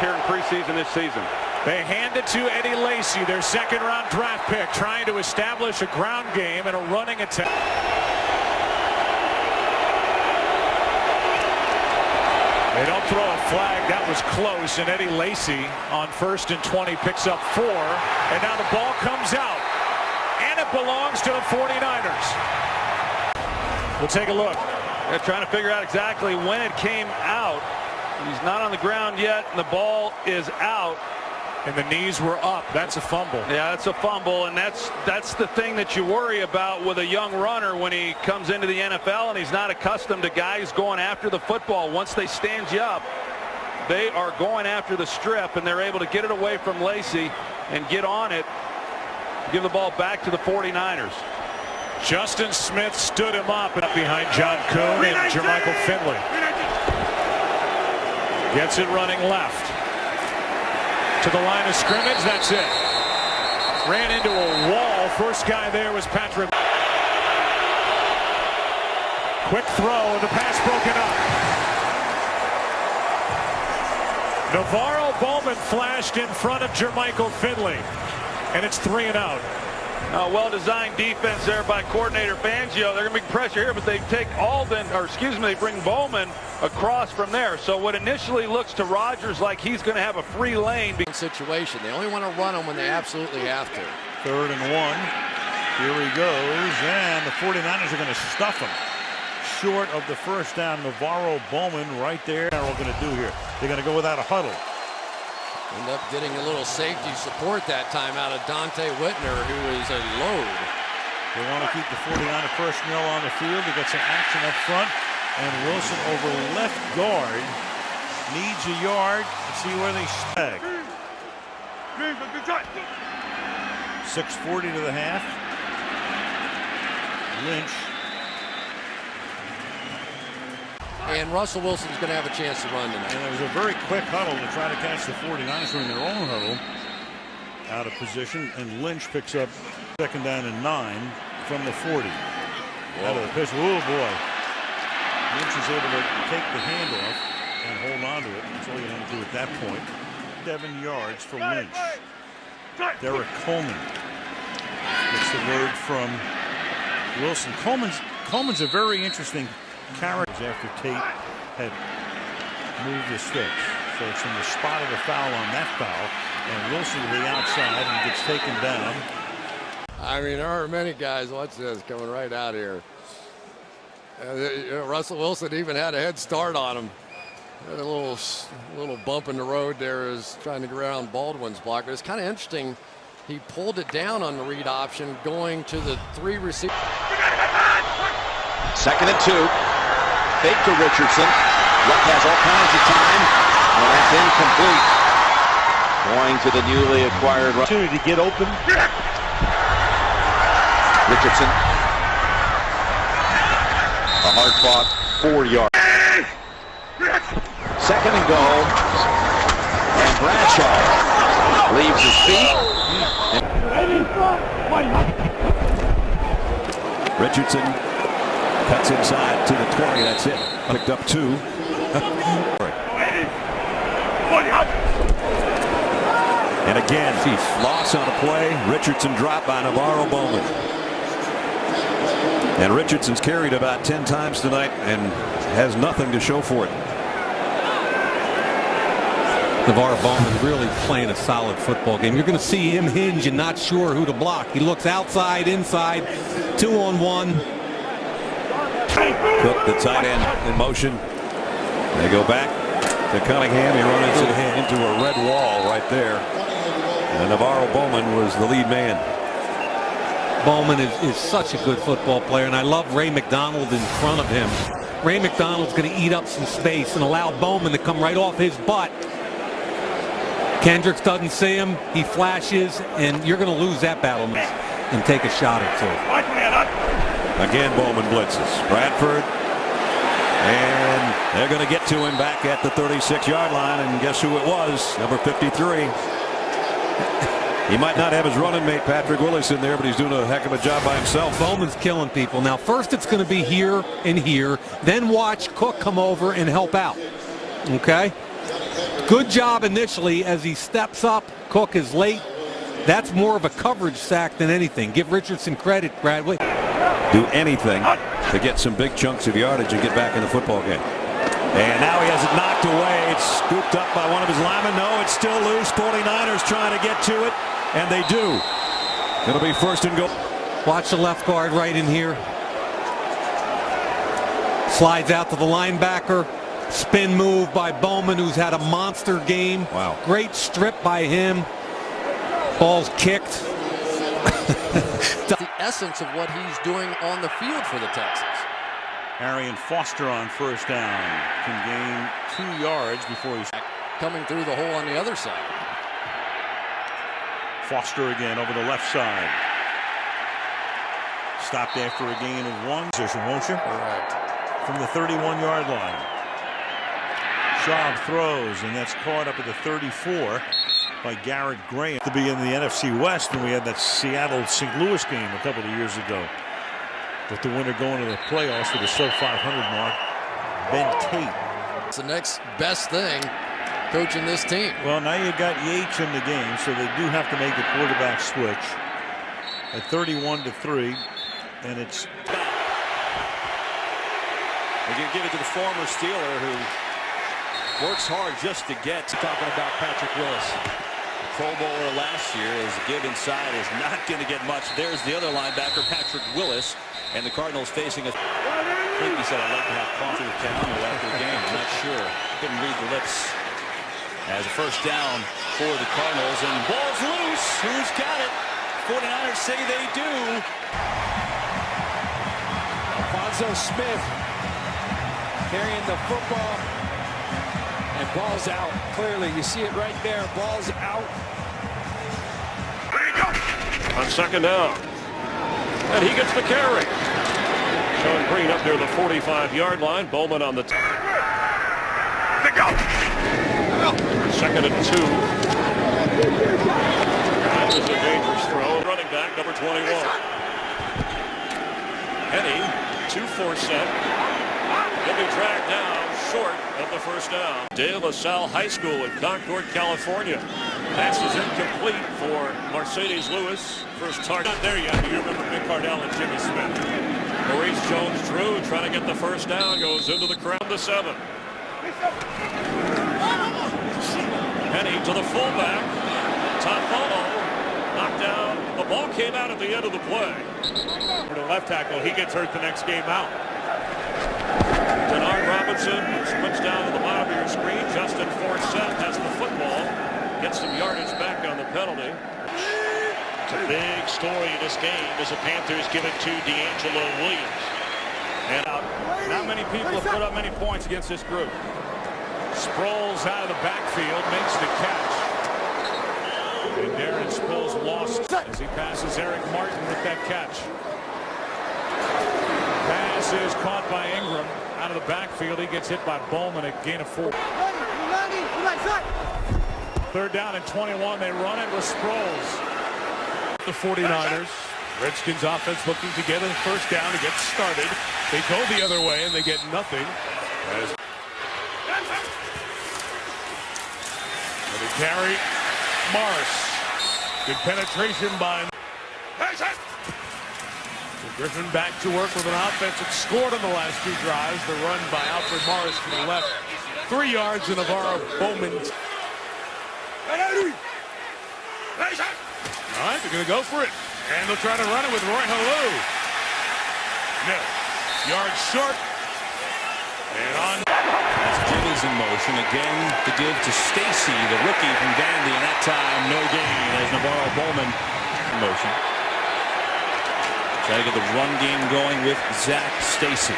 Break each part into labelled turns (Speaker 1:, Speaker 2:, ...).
Speaker 1: here in preseason this season.
Speaker 2: They hand it to Eddie Lacy, their second-round draft pick, trying to establish a ground game and a running attack. They don't throw a flag. That was close, and Eddie Lacy on 1st and 20 picks up 4, and now the ball comes out, and it belongs to the 49ers. We'll take a look.
Speaker 1: They're trying to figure out exactly when it came out. He's not on the ground yet, and the ball is out.
Speaker 2: And the knees were up. That's a fumble.
Speaker 1: Yeah, that's a fumble, and that's the thing that you worry about with a young runner when he comes into the NFL and he's not accustomed to guys going after the football. Once they stand you up, they are going after the strip, and they're able to get it away from Lacy and get on it, give the ball back to the 49ers.
Speaker 2: Justin Smith stood him up behind John Kuhn and Jermichael Finley. Gets it running left. To the line of scrimmage, that's it. Ran into a wall. First guy there was Patrick. Quick throw, and the pass broken up. NaVorro Bowman flashed in front of Jermichael Finley, and it's 3 and out.
Speaker 1: Well-designed defense there by coordinator Fangio. They're going to be pressure here, but they take they bring Bowman across from there. So what initially looks to Rodgers like he's going to have a free lane.
Speaker 3: Situation. They only want to run them when they absolutely have to.
Speaker 4: 3rd and 1. Here he goes, and the 49ers are going to stuff him. Short of the first down. NaVorro Bowman right there. What are we going to do here? They're going to go without a huddle.
Speaker 3: End up getting a little safety support that time out of Dante Whitner, who is a load.
Speaker 4: They want to keep the 49er personnel on the field. They got some action up front. And Wilson over left guard needs a yard. Let's see where they stag. 6:40 to the half. Lynch.
Speaker 3: And Russell Wilson's going to have a chance to run tonight.
Speaker 4: And it was a very quick huddle to try to catch the 49ers in their own huddle. Out of position, and Lynch picks up 2nd down and 9 from the 40. Whoa. Out of the pitch. Oh boy. Lynch is able to take the handoff and hold on to it. That's all you have to do at that point. 7 yards for Lynch. Derek Coleman gets the word from Wilson. Coleman's a very interesting character after Tate had moved the sticks. So it's in the spot of the foul on that foul. And Wilson to the outside and gets taken down.
Speaker 3: I mean, there are many guys, watch this, coming right out here. Russell Wilson even had a head start on him. Had a little bump in the road there as trying to get around Baldwin's block. But it's kind of interesting. He pulled it down on the read option, going to the 3 receivers.
Speaker 5: 2nd and 2. Fake to Richardson. Luck has all kinds of time. And that's incomplete. Going to the newly acquired
Speaker 4: opportunity to get open.
Speaker 5: Richardson. A hard-fought 4 yard. 2nd and goal. And Bradshaw leaves his feet.
Speaker 6: Richardson cuts inside to the 20. That's it. Picked up 2. And again, loss on a play. Richardson dropped by NaVorro Bowman. And Richardson's carried about 10 times tonight and has nothing to show for it.
Speaker 7: NaVorro Bowman really playing a solid football game. You're going to see him hinge and not sure who to block. He looks outside, inside, 2-on-1.
Speaker 6: Cook, the tight end, in motion. They go back to Cunningham. He runs into a red wall right there. And NaVorro Bowman was the lead man.
Speaker 7: Bowman is such a good football player, and I love Ray McDonald in front of him. Ray McDonald's going to eat up some space and allow Bowman to come right off his butt. Kendricks doesn't see him. He flashes, and you're going to lose that battle and take a shot or 2.
Speaker 6: Again, Bowman blitzes. Bradford. And they're going to get to him back at the 36-yard line. And guess who it was? Number 53. He might not have his running mate Patrick Willis in there, but he's doing a heck of a job by himself.
Speaker 7: Bowman's killing people. Now, first it's going to be here and here. Then watch Cook come over and help out. Okay? Good job initially as he steps up. Cook is late. That's more of a coverage sack than anything. Give Richardson credit, Bradley.
Speaker 6: Do anything to get some big chunks of yardage and get back in the football game. And now he has it knocked away. It's scooped up by one of his linemen. No, it's still loose. 49ers trying to get to it, and they do. It'll be first and goal.
Speaker 7: Watch the left guard right in here. Slides out to the linebacker. Spin move by Bowman, who's had a monster game.
Speaker 6: Wow.
Speaker 7: Great strip by him. Ball's kicked.
Speaker 3: The essence of what he's doing on the field for the Texans.
Speaker 4: Arian Foster on first down can gain 2 yards before he's
Speaker 3: Coming through the hole on the other side.
Speaker 4: Foster again over the left side. Stopped after a gain of 1. Position motion.
Speaker 3: Correct.
Speaker 4: From the 31-yard line. Schaub throws, and that's caught up at the 34 by Garrett Graham. To be in the NFC West when we had that Seattle-St. Louis game a couple of years ago. With the winner going to the playoffs with a sub 500 mark, Ben Tate.
Speaker 3: It's the next best thing coaching this team.
Speaker 4: Well, now you got Yates in the game, so they do have to make a quarterback switch at 31-3, and it's.
Speaker 8: We're going to give it to the former Steeler who works hard just to get. Talking about Patrick Willis. Pro Bowler last year. His give inside is not going to get much. There's the other linebacker, Patrick Willis. And the Cardinals facing us. I think he said, I'd like to have coffee with Calhoun after the game. I'm not sure. Couldn't read the lips. As a first down for the Cardinals. And ball's loose. Who's got it? 49ers say they do.
Speaker 9: Alfonso Smith carrying the football. And ball's out. Clearly, you see it right there. Ball's out.
Speaker 10: On second down. And he gets the carry. Sean Green up near the 45-yard line. Bowman on the second and 2. That was a dangerous throw. Running back, number 21. Henny, 2-4 set. He'll be dragged down short of the first down. De La Salle High School in Concord, California. Pass is incomplete for Mercedes Lewis. First target. Not there yet. You remember Mick Cardell and Jimmy Smith. Maurice Jones-Drew trying to get the first down. Goes into the crowd to 7. Henny to the fullback. Top follow. Knocked down. The ball came out at the end of the play. For the left tackle, he gets hurt the next game out. Denard Robinson splits down to the bottom of your screen. Justin Forsett has the football. Gets some yardage back on the penalty. It's a big story in this game as the Panthers give it to D'Angelo Williams.
Speaker 1: And not many people have put up many points against this group. Sproles out of the backfield, makes the catch. And Darren Sproles lost as he passes Eric Martin with that catch. Pass is caught by Ingram out of the backfield. He gets hit by Bowman, a gain of 4. Third down and 21. They run it with Sproles. The 49ers. Redskins offense looking to get a first down to get started. They go the other way and they get nothing. They carry Morris. Good penetration by Griffin back to work with an offense that scored on the last 2 drives. The run by Alfred Morris to the left. 3 yards in NaVorro Bowman. All right, they're going to go for it. And they'll try to run it with Roy Halou. No. Yards short. And on.
Speaker 8: As Jimmy's in motion again to give to Stacy, the rookie from Vandy. And that time, no gain as NaVorro Bowman in motion. Try to get the run game going with Zach Stacy.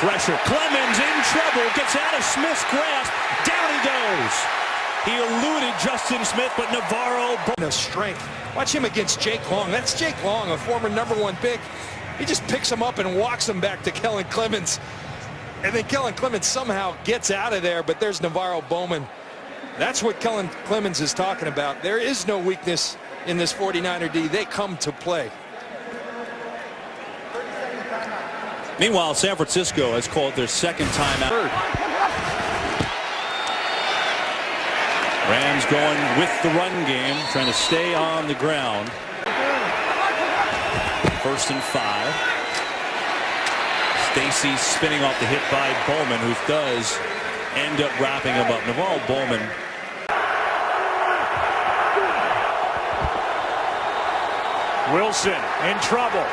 Speaker 8: Pressure. Clemens in trouble. Gets out of Smith's grasp. Down he goes. He eluded Justin Smith, but NaVorro.
Speaker 9: No strength. Watch him against Jake Long. That's Jake Long, a former #1 pick. He just picks him up and walks him back to Kellen Clemens. And then Kellen Clemens somehow gets out of there, but there's NaVorro Bowman. That's what Kellen Clemens is talking about. There is no weakness in this 49er D. They come to play.
Speaker 8: Meanwhile, San Francisco has called their second timeout. Rams going with the run game, trying to stay on the ground. 1st and 5. Stacy spinning off the hit by Bowman, who does end up wrapping him up. NaVorro Bowman.
Speaker 2: Wilson in trouble.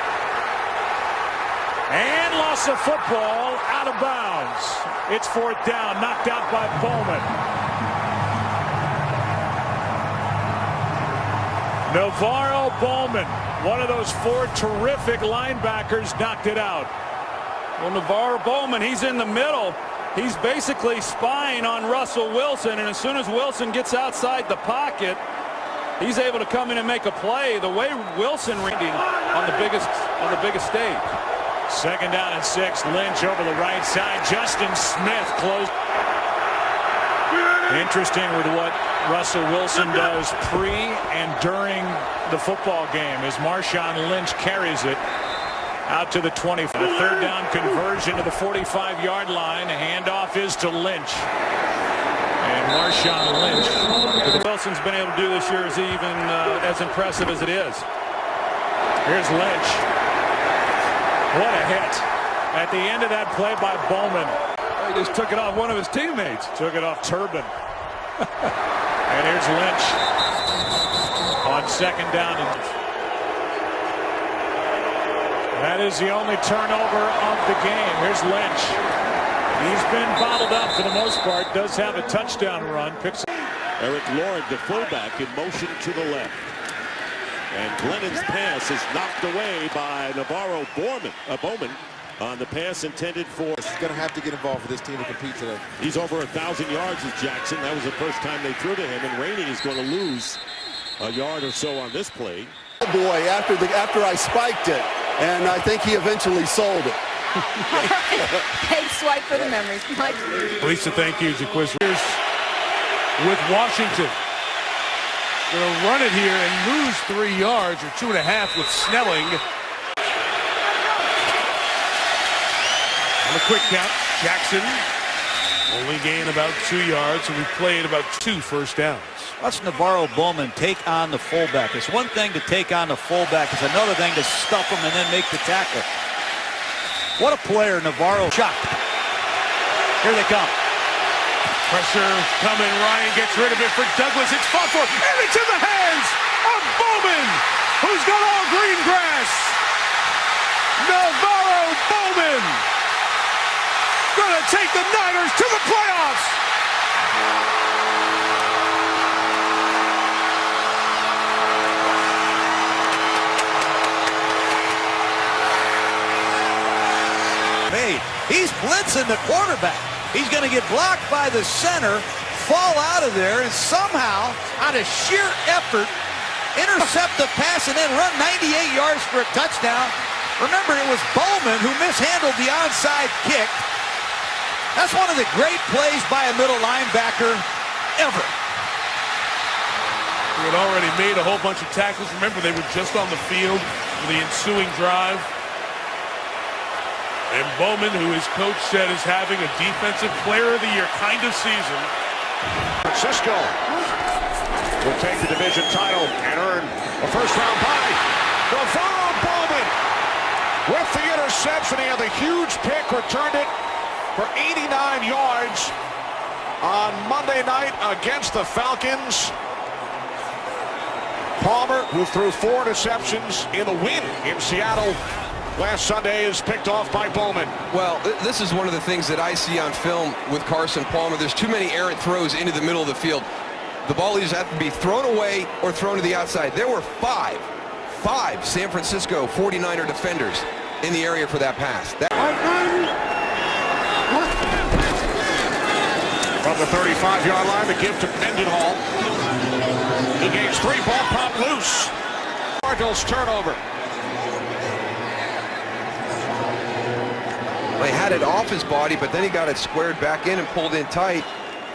Speaker 2: And loss of football, out of bounds. It's 4th down, knocked out by Bowman. NaVorro Bowman, one of those 4 terrific linebackers, knocked it out.
Speaker 1: Well, NaVorro Bowman, he's in the middle. He's basically spying on Russell Wilson, and as soon as Wilson gets outside the pocket, he's able to come in and make a play. The way Wilson reading on the biggest stage.
Speaker 2: 2nd down and 6. Lynch over the right side. Justin Smith closed. Interesting with what Russell Wilson does pre and during the football game as Marshawn Lynch carries it out to the 20. A 3rd down conversion to the 45-yard line. A handoff is to Lynch. And Marshawn Lynch.
Speaker 1: What Wilson's been able to do this year is even as impressive as it is.
Speaker 2: Here's Lynch. What a hit. At the end of that play by Bowman.
Speaker 1: He just took it off one of his teammates.
Speaker 2: Took it off Turbin. And here's Lynch on 2nd down. That is the only turnover of the game. Here's Lynch. He's been bottled up for the most part. Does have a touchdown run. Picks
Speaker 10: Eric Lord, the fullback, in motion to the left. And Glennon's pass is knocked away by NaVorro Bowman on the pass intended for.
Speaker 11: He's going to have to get involved for this team to compete today.
Speaker 10: He's over 1,000 yards as Jackson. That was the first time they threw to him, and Rainey is going to lose a yard or so on this play.
Speaker 11: Oh boy, after I spiked it, and I think he eventually sold it.
Speaker 12: Big swipe for the memories.
Speaker 13: Lisa, thank you, Jaquiz. With Washington. Going to run it here and lose 3 yards or 2.5 with Snelling. On the quick count, Jackson only gained about 2 yards, and we played about 2 first downs.
Speaker 14: Watch NaVorro Bowman take on the fullback. It's one thing to take on the fullback. It's another thing to stuff him and then make the tackle. What a player, NaVorro. Shot. Here they come.
Speaker 13: Pressure coming. Ryan gets rid of it for Douglas. It's fought for, and it's in the hands of Bowman, who's got all green grass. NaVorro Bowman gonna take the Niners to the playoffs.
Speaker 14: He's blitzing the quarterback. He's going to get blocked by the center, fall out of there, and somehow, out of sheer effort, intercept the pass and then run 98 yards for a touchdown. Remember, it was Bowman who mishandled the onside kick. That's one of the great plays by a middle linebacker ever.
Speaker 13: He had already made a whole bunch of tackles. Remember, they were just on the field for the ensuing drive. And Bowman, who his coach said is having a Defensive Player of the Year kind of season.
Speaker 10: Francisco will take the division title and earn a first-round bye. NaVorro Bowman with the interception. He had the huge pick, returned it for 89 yards on Monday night against the Falcons. Palmer, who threw 4 interceptions in the win in Seattle last Sunday, is picked off by Bowman.
Speaker 15: Well, this is one of the things that I see on film with Carson Palmer. There's too many errant throws into the middle of the field. The ball either have to be thrown away or thrown to the outside. There were five San Francisco 49er defenders in the area for that pass.
Speaker 10: From the 35-yard line, the give to Mendenhall. He gains 3, ball popped loose. Cardinals turnover.
Speaker 15: They had it off his body, but then he got it squared back in and pulled in tight.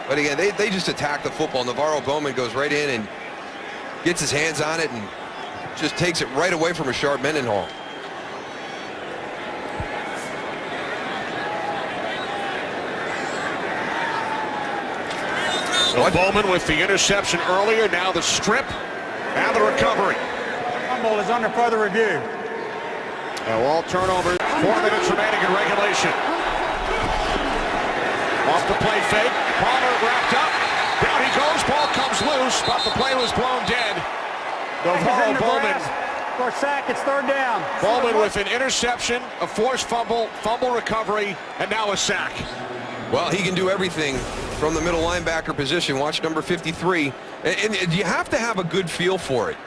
Speaker 15: But again, they just attack the football. NaVorro Bowman goes right in and gets his hands on it and just takes it right away from a sharp Mendenhall.
Speaker 2: So Bowman with the interception earlier, now the strip, and the recovery.
Speaker 16: Fumble is under further review.
Speaker 2: All turnovers, 4 minutes remaining in regulation. Off the play fake, Palmer wrapped up, down he goes, ball comes loose, but the play was blown dead. NaVorro Bowman.
Speaker 16: For a sack, it's third down.
Speaker 2: Bowman with an interception, a forced fumble, fumble recovery, and now a sack.
Speaker 15: Well, he can do everything from the middle linebacker position. Watch number 53. And you have to have a good feel for it.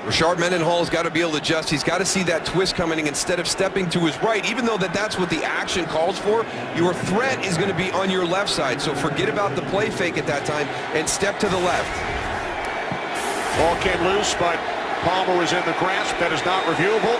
Speaker 15: Rashard Mendenhall's got to be able to adjust. He's got to see that twist coming instead of stepping to his right. Even though that's what the action calls for, your threat is going to be on your left side. So forget about the play fake at that time and step to the left.
Speaker 2: Ball came loose, but Palmer was in the grasp. That is not reviewable.